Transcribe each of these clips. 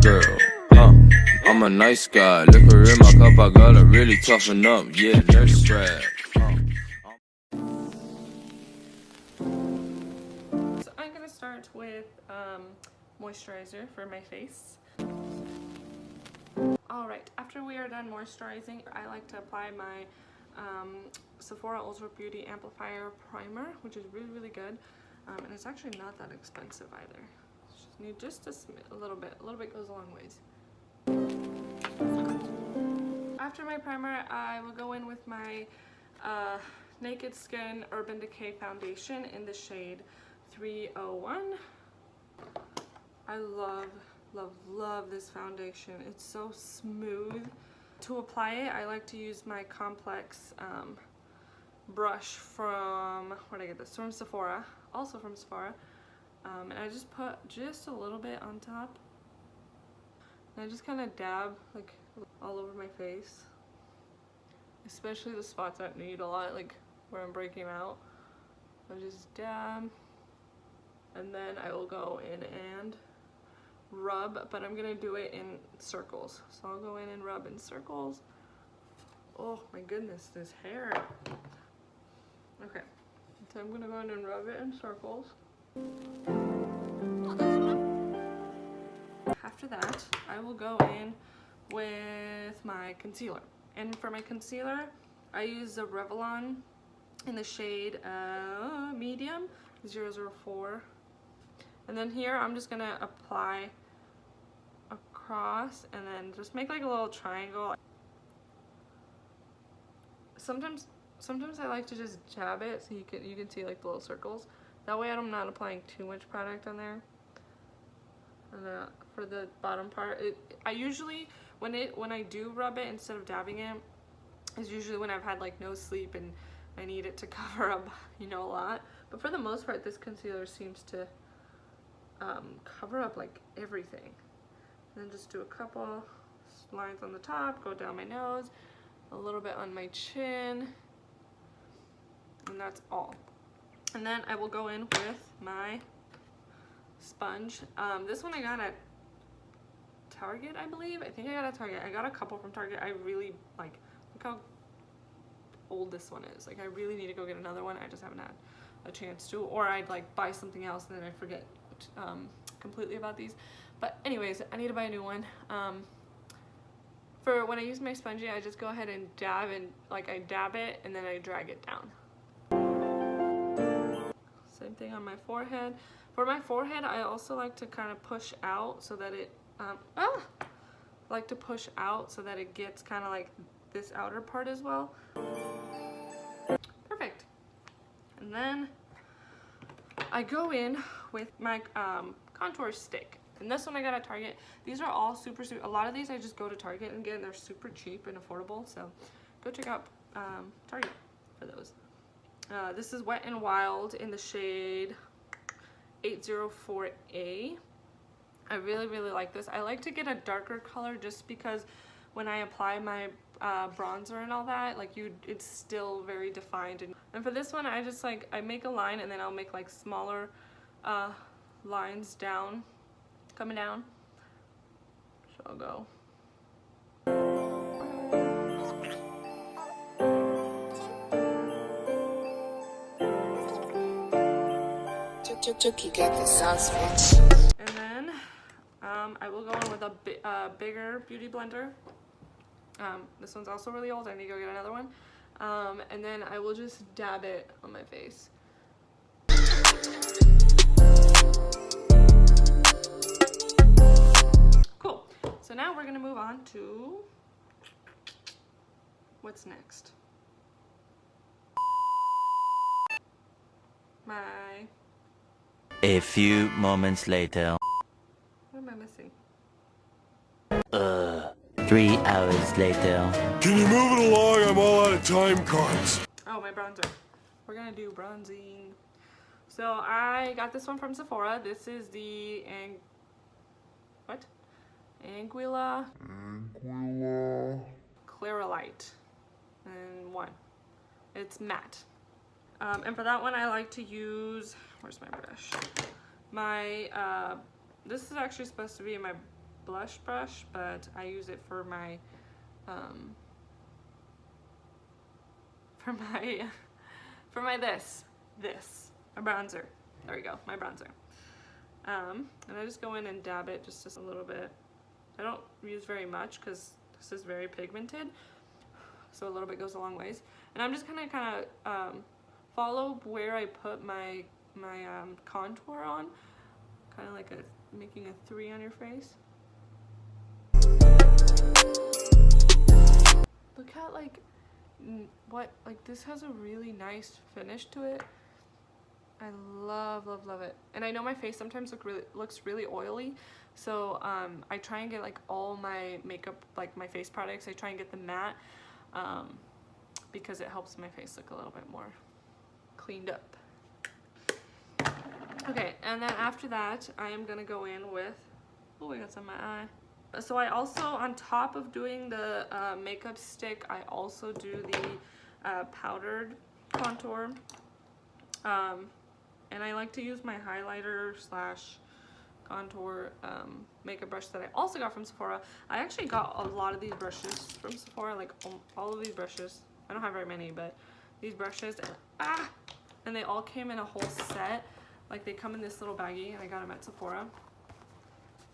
girl. I'm a nice guy. Liquor in my cup, I gotta really toughen up. Yeah, nurse strap. So I'm gonna start with moisturizer for my face. Alright, after we are done moisturizing, I like to apply my Sephora Ultra Beauty Amplifier Primer, which is really good. And it's actually not that expensive either. Just need just a little bit. A little bit goes a long ways. After my primer, I will go in with my Naked Skin Urban Decay Foundation in the shade 301. I love this foundation. It's so smooth. To apply it, I like to use my Complex brush from, where did I get this? From Sephora, also from Sephora. And I just put just a little bit on top. And I just kind of dab like all over my face. Especially the spots that need a lot, like where I'm breaking out. I just dab. And then I will go in and rub, but I'm gonna do it in circles. So I'll go in and rub in circles. Oh my goodness, this hair. Okay, so I'm gonna go in and rub it in circles. After that, I will go in with my concealer. And for my concealer, I use the Revlon in the shade medium 004. And then here I'm just gonna apply across and then just make like a little triangle. Sometimes I like to just jab it so you can see like the little circles. That way I'm not applying too much product on there. And for the bottom part, I usually when I do rub it instead of dabbing it, is usually when I've had like no sleep and I need it to cover up, you know, a lot. But for the most part, this concealer seems to cover up like everything. And then just do a couple lines on the top, go down my nose, a little bit on my chin, and that's all. And then I will go in with my sponge. This one I got at Target, I believe. I think I got at Target. I got a couple from Target. I really like, look how old this one is. Like I really need to go get another one. I just haven't had a chance to, or I'd like buy something else and then I forget completely about these. But anyways, I need to buy a new one. For when I use my spongy, I just go ahead and dab, and like I dab it and then I drag it down. Same thing on my forehead. For my forehead, I also like to kind of push out so that it like to push out so that it gets kind of like this outer part as well. Perfect. And then I go in with my contour stick. And this one I got at Target. These are all super, a lot of these I just go to Target and get, and they're super cheap and affordable. So go check out Target for those. This is Wet n Wild in the shade 804A. I really like this. I like to get a darker color just because when I apply my bronzer and all that, like it's still very defined. And for this one, I just like, I make a line and then I'll make like smaller lines down, coming down. So I'll go. And then I will go in with a bigger beauty blender. This one's also really old. I need to go get another one. And then I will just dab it on my face. Cool. So now we're gonna move on to what's next. A few moments later. What am I missing? 3 hours later. Can you move it along? I'm all out of time cards. Oh, my bronzer. We're gonna do bronzing. So I got this one from Sephora. This is the Anguilla Clarolite and 1. It's matte. And for that one, I like to use, where's my brush? My, this is actually supposed to be my blush brush, but I use it for my a bronzer. There we go, my bronzer. And I just go in and dab it just a little bit. I don't use very much because this is very pigmented, so a little bit goes a long ways. And I'm just kind of follow where I put my contour on, kind of like making a 3 on your face. Look at like this has a really nice finish to it. I love it. And I know my face sometimes looks really oily, so I try and get like all my makeup, like my face products, I try and get them matte because it helps my face look a little bit more cleaned up. Okay, and then after that I am gonna go in with, oh, I got some in my eye. So I also, on top of doing the makeup stick, I also do the powdered contour. And I like to use my highlighter slash contour makeup brush that I also got from Sephora. I actually got a lot of these brushes from Sephora, like all of these brushes. I don't have very many, but these brushes, and they all came in a whole set. Like they come in this little baggie, and I got them at Sephora.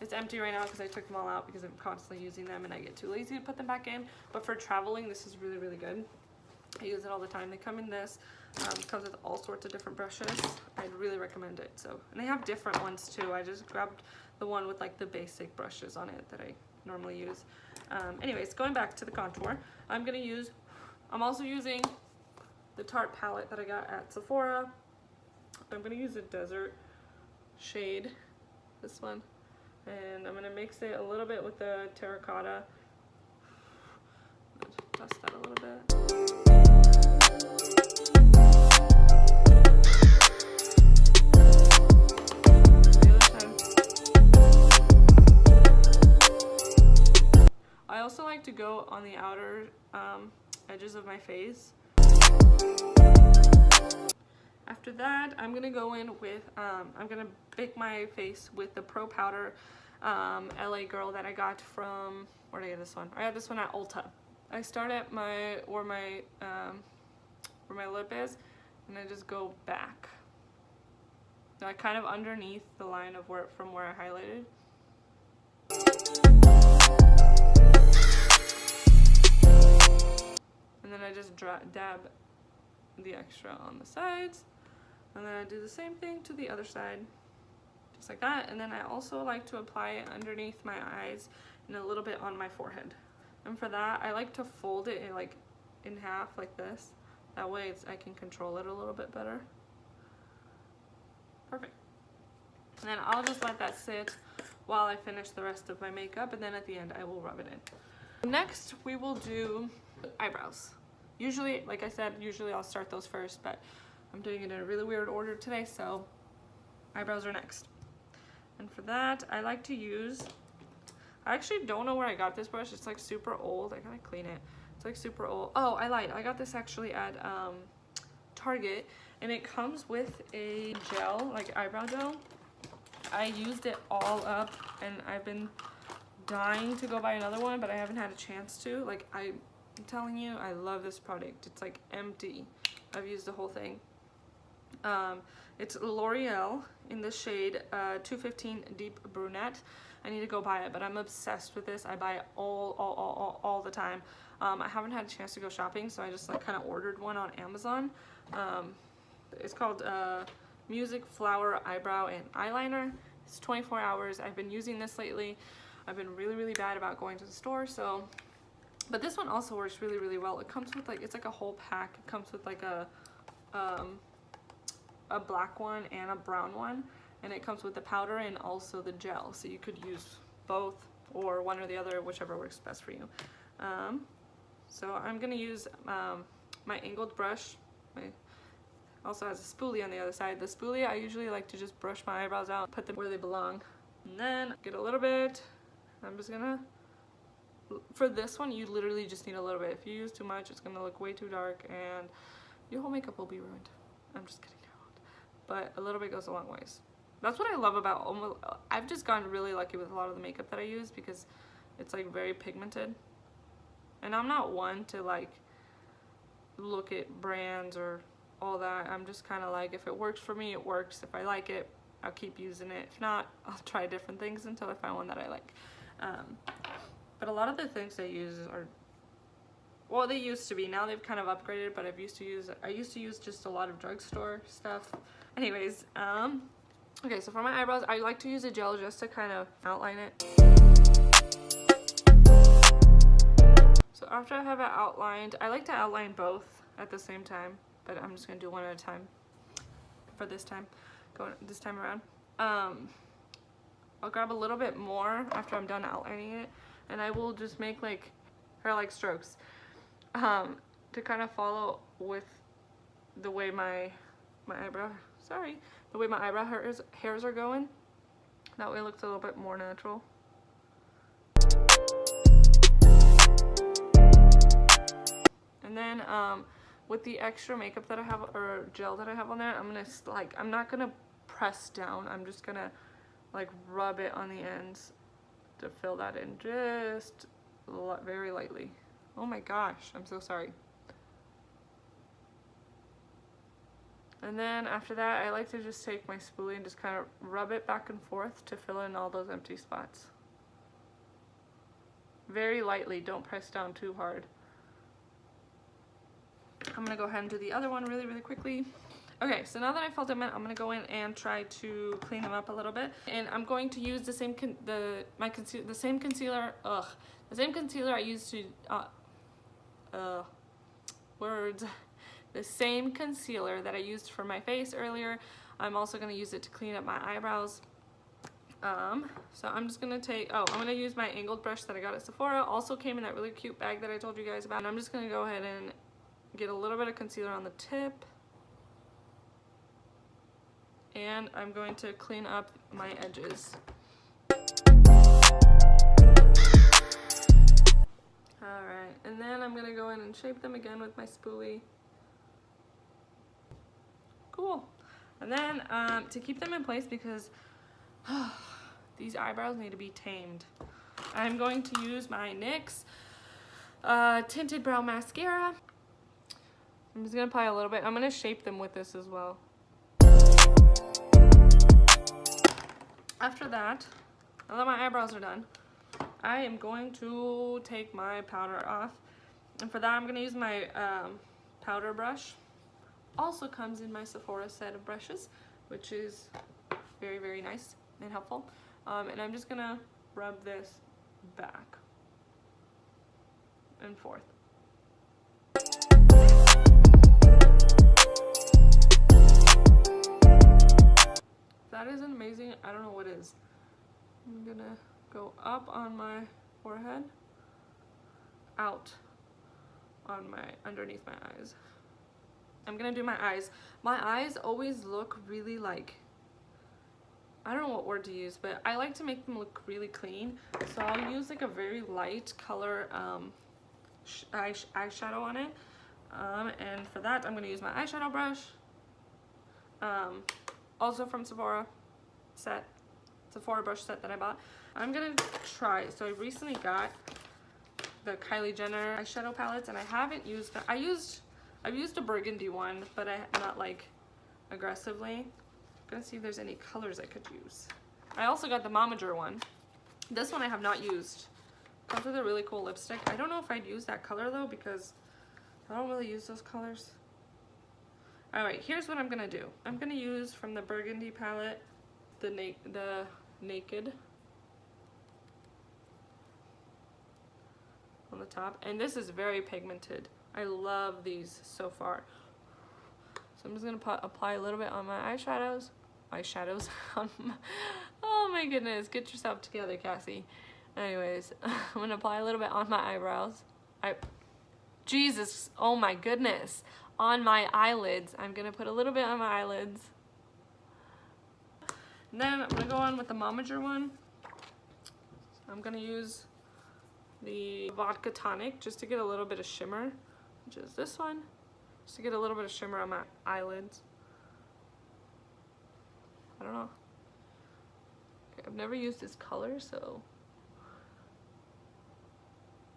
It's empty right now because I took them all out because I'm constantly using them and I get too lazy to put them back in. But for traveling, this is really, really good. I use it all the time. They come in this. It comes with all sorts of different brushes. I'd really recommend it. So, and they have different ones too. I just grabbed the one with like the basic brushes on it that I normally use. Anyways, going back to the contour, I'm also using the Tarte palette that I got at Sephora. I'm gonna use a desert shade, this one. And I'm going to mix it a little bit with the terracotta. Dust that a little bit. The other side. I also like to go on the outer edges of my face. After that, I'm gonna go in with, I'm gonna bake my face with the Pro Powder LA Girl that I got from, where did I get this one? I got this one at Ulta. I start at where my lip is, and I just go back. Now, kind of underneath the line of from where I highlighted. And then I just dab the extra on the sides. And then I do the same thing to the other side, just like that. And then I also like to apply it underneath my eyes and a little bit on my forehead. And for that, I like to fold it in half like this. That way I can control it a little bit better. Perfect. And then I'll just let that sit while I finish the rest of my makeup, and then at the end I will rub it in. Next, we will do eyebrows. Usually, like I said, I'll start those first, but I'm doing it in a really weird order today, so eyebrows are next. And for that, I like to use, I actually don't know where I got this brush. It's like super old. I gotta clean it. It's like super old. Oh, I lied. I got this actually at Target, and it comes with a gel, like eyebrow gel. I used it all up, and I've been dying to go buy another one, but I haven't had a chance to. Like, I'm telling you, I love this product. It's like empty. I've used the whole thing. It's L'Oreal in the shade 215 Deep Brunette. I need to go buy it, but I'm obsessed with this. I buy it all the time. I haven't had a chance to go shopping, so I just like kind of ordered one on Amazon. It's called Music Flower Eyebrow and Eyeliner. It's 24 hours. I've been using this lately. I've been really bad about going to the store, so. But this one also works really well. It comes with like, it's like a whole pack. It comes with like a black one and a brown one, and it comes with the powder and also the gel, so you could use both or one or the other, whichever works best for you. So I'm gonna use my angled brush. Also has a spoolie on the other side. The spoolie, I usually like to just brush my eyebrows out, put them where they belong, and then get a little bit. I'm just gonna, for this one, you literally just need a little bit. If you use too much, it's gonna look way too dark and your whole makeup will be ruined. I'm just kidding. But a little bit goes a long ways. That's what I love about almost, I've just gotten really lucky with a lot of the makeup that I use because it's like very pigmented. And I'm not one to like look at brands or all that. I'm just kind of like, if it works for me, it works. If I like it, I'll keep using it. If not, I'll try different things until I find one that I like. But a lot of the things I use are, well, they used to be. Now they've kind of upgraded, but I used to use just a lot of drugstore stuff. Anyways, okay, so for my eyebrows, I like to use a gel just to kind of outline it. So after I have it outlined, I like to outline both at the same time, but I'm just gonna do one at a time for this time, this time around. I'll grab a little bit more after I'm done outlining it, and I will just make like hair-like strokes to kind of follow with the way my eyebrow hairs are going. That way it looks a little bit more natural. And then with the extra makeup that I have, or gel that I have on there, I'm not gonna press down. I'm just gonna like rub it on the ends to fill that in just very lightly. Oh my gosh, I'm so sorry. And then after that, I like to just take my spoolie and just kind of rub it back and forth to fill in all those empty spots. Very lightly, don't press down too hard. I'm gonna go ahead and do the other one really, really quickly. Okay, so now that I filled them in, I'm gonna go in and try to clean them up a little bit. And I'm going to use the same concealer I used to the same concealer that I used for my face earlier. I'm also gonna use it to clean up my eyebrows. So I'm just gonna I'm gonna use my angled brush that I got at Sephora. Also came in that really cute bag that I told you guys about. And I'm just gonna go ahead and get a little bit of concealer on the tip. And I'm going to clean up my edges. Alright, and then I'm gonna go in and shape them again with my spoolie. Cool. And then to keep them in place, because these eyebrows need to be tamed, I'm going to use my NYX Tinted Brow Mascara. I'm just gonna apply a little bit. I'm gonna shape them with this as well. After that, now that my eyebrows are done, I am going to take my powder off. And for that, I'm gonna use my powder brush. Also comes in my Sephora set of brushes, which is very, very nice and helpful. And I'm just gonna rub this back and forth. That isn't amazing. I don't know what is. I'm gonna go up on my forehead, out on underneath my eyes. I'm gonna do my eyes. My eyes always look really like, I don't know what word to use, but I like to make them look really clean. So I'll use like a very light color eyeshadow on it. And for that, I'm gonna use my eyeshadow brush. Also from Sephora brush set that I bought. I'm gonna try, so I recently got the Kylie Jenner eyeshadow palettes, and I haven't used, I've used a burgundy one, but not like aggressively. I'm gonna see if there's any colors I could use. I also got the Momager one. This one I have not used. Comes with a really cool lipstick. I don't know if I'd use that color though, because I don't really use those colors. Alright, here's what I'm gonna do. I'm gonna use from the burgundy palette the Naked on the top, and this is very pigmented. I love these so far. So I'm just gonna apply a little bit on my eyeshadows. Oh my goodness, get yourself together, Cassie. Anyways, I'm gonna apply a little bit on my eyebrows. Jesus, oh my goodness. On my eyelids. I'm gonna put a little bit on my eyelids. And then I'm gonna go on with the Momager one. I'm gonna use the Vodka Tonic just to get a little bit of shimmer, which is this one, just to get a little bit of shimmer on my eyelids. I don't know. I've never used this color, so.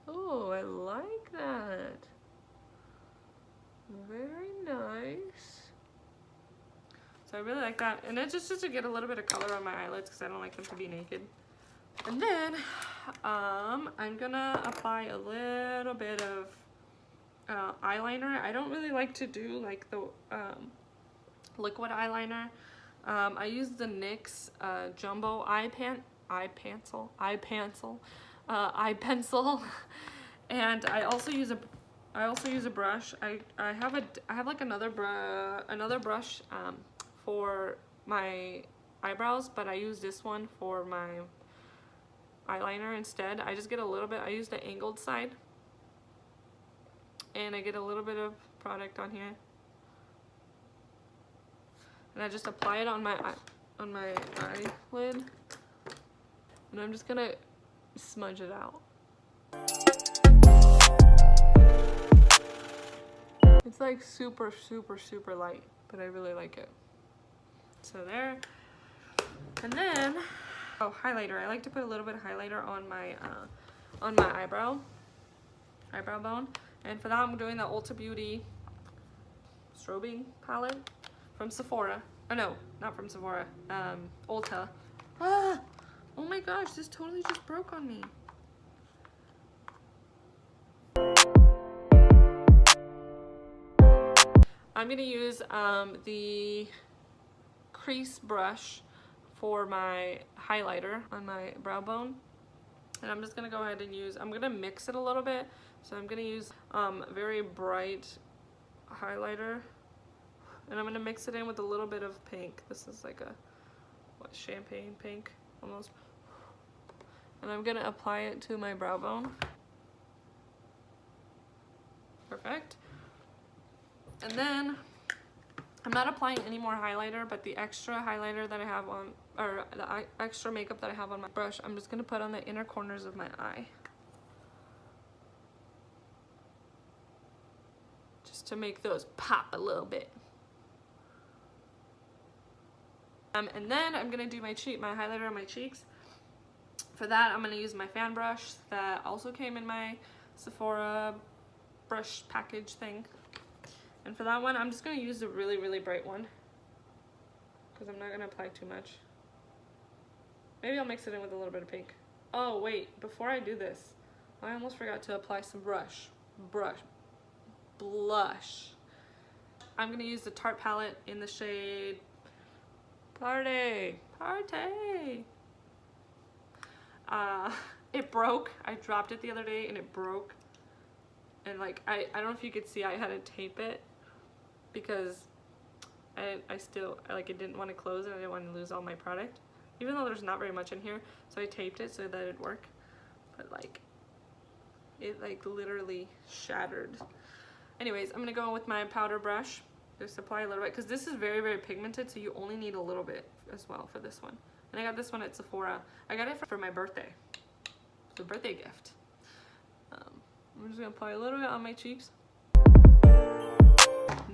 Oh, I like that. Very nice. So I really like that. And it's just to get a little bit of color on my eyelids because I don't like them to be naked. And then I'm gonna apply a little bit of eyeliner. I don't really like to do like the liquid eyeliner. I use the NYX Jumbo eye pencil, and I also use a brush. I have like another brush for my eyebrows, but I use this one for my eyeliner instead. I just get a little bit. I use the angled side, and I get a little bit of product on here, and I just apply it on my eyelid, and I'm just gonna smudge it out. It's like super light, but I really like it. So there. And then, oh, highlighter. I like to put a little bit of highlighter on my eyebrow bone. And for that, I'm doing the Ulta Beauty strobing palette from Sephora. Oh no, not from Sephora. Ulta. Ah! Oh my gosh, this totally just broke on me. I'm gonna use the crease brush for my highlighter on my brow bone, and I'm just gonna go ahead and I'm gonna mix it a little bit. So I'm gonna use very bright highlighter, and I'm gonna mix it in with a little bit of pink. This is like a champagne pink almost, and I'm gonna apply it to my brow bone. Perfect. And then I'm not applying any more highlighter, but the extra highlighter that I have on, or the extra makeup that I have on my brush, I'm just gonna put on the inner corners of my eye, just to make those pop a little bit. And then I'm gonna do my highlighter on my cheeks. For that, I'm gonna use my fan brush that also came in my Sephora brush package thing. And for that one, I'm just going to use the really bright one, because I'm not going to apply too much. Maybe I'll mix it in with a little bit of pink. Oh wait, before I do this, I almost forgot to apply some blush. I'm going to use the Tarte palette in the shade Party. It broke. I dropped it the other day and it broke. And like, I don't know if you could see, I had to tape it because I still, like, it didn't want to close and I didn't want to lose all my product, even though there's not very much in here. So I taped it so that it'd work, but like, it like literally shattered. Anyways, I'm gonna go in with my powder brush, just apply a little bit, because this is very pigmented, so you only need a little bit as well for this one. And I got this one at Sephora. I got it for my birthday. It's a birthday gift. I'm just gonna apply a little bit on my cheeks.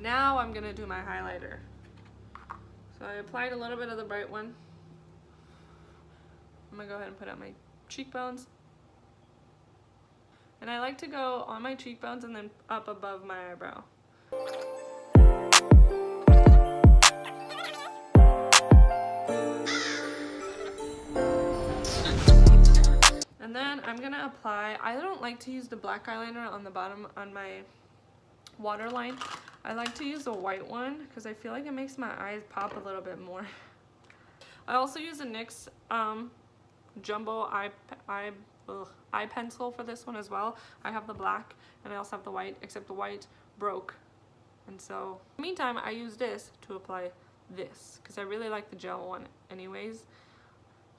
Now I'm gonna do my highlighter. So I applied a little bit of the bright one. I'm gonna go ahead and put on my cheekbones. And I like to go on my cheekbones and then up above my eyebrow. And then I'm gonna apply, I don't like to use the black eyeliner on the bottom on my waterline. I like to use the white one because I feel like it makes my eyes pop a little bit more. I also use a NYX Jumbo eye pencil for this one as well. I have the black and I also have the white, except the white broke. And so, in the meantime, I use this to apply this because I really like the gel one anyways.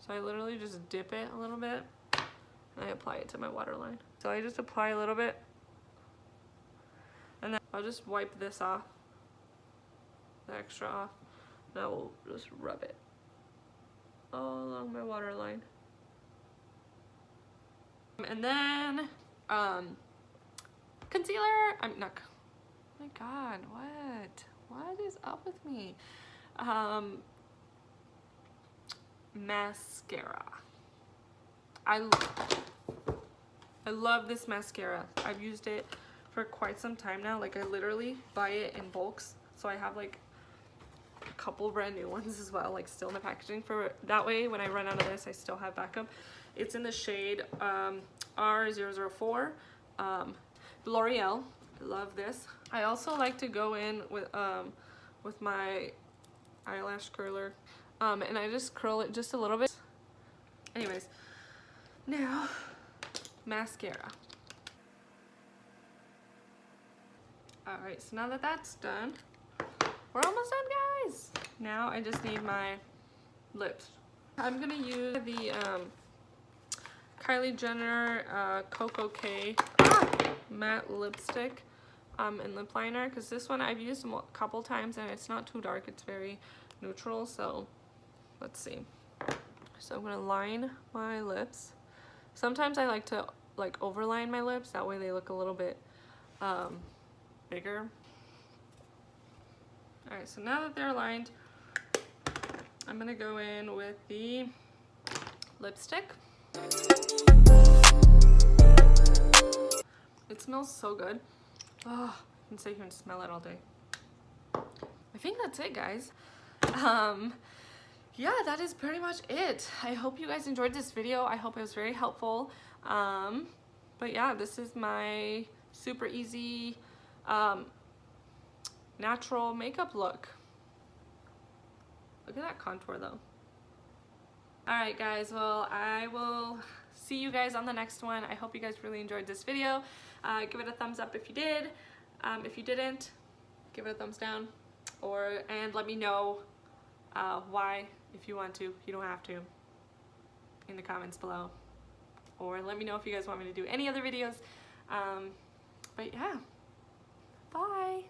So I literally just dip it a little bit and I apply it to my waterline. So I just apply a little bit and then I'll just wipe this off, the extra off, and I will just rub it all along my waterline. And then concealer. I'm not, oh my god, what is up with me? mascara. I love this mascara. I've used it for quite some time now. Like I literally buy it in bulks, so I have like a couple brand new ones as well, like still in the packaging, for that way when I run out of this I still have backup. It's in the shade R004, L'Oreal. I love this. I also like to go in with my eyelash curler, and I just curl it just a little bit. Anyways, now mascara. Alright, so now that that's done, we're almost done, guys. Now I just need my lips. I'm gonna use the Kylie Jenner Coco K matte lipstick and lip liner, because this one I've used a couple times and it's not too dark, it's very neutral. So let's see. So I'm gonna line my lips. Sometimes I like to like overline my lips, that way they look a little bit bigger. Alright, so now that they're lined, I'm gonna go in with the lipstick. It smells so good. Oh, I can sit here and smell it all day. I think that's it, guys. Yeah, that is pretty much it. I hope you guys enjoyed this video. I hope it was very helpful. But yeah, this is my super easy natural makeup look. Look at that contour though. Alright guys, well I will see you guys on the next one. I hope you guys really enjoyed this video. Give it a thumbs up if you did. If you didn't, give it a thumbs down, and let me know why, if you want to. You don't have to, in the comments below, or let me know if you guys want me to do any other videos. But yeah, bye.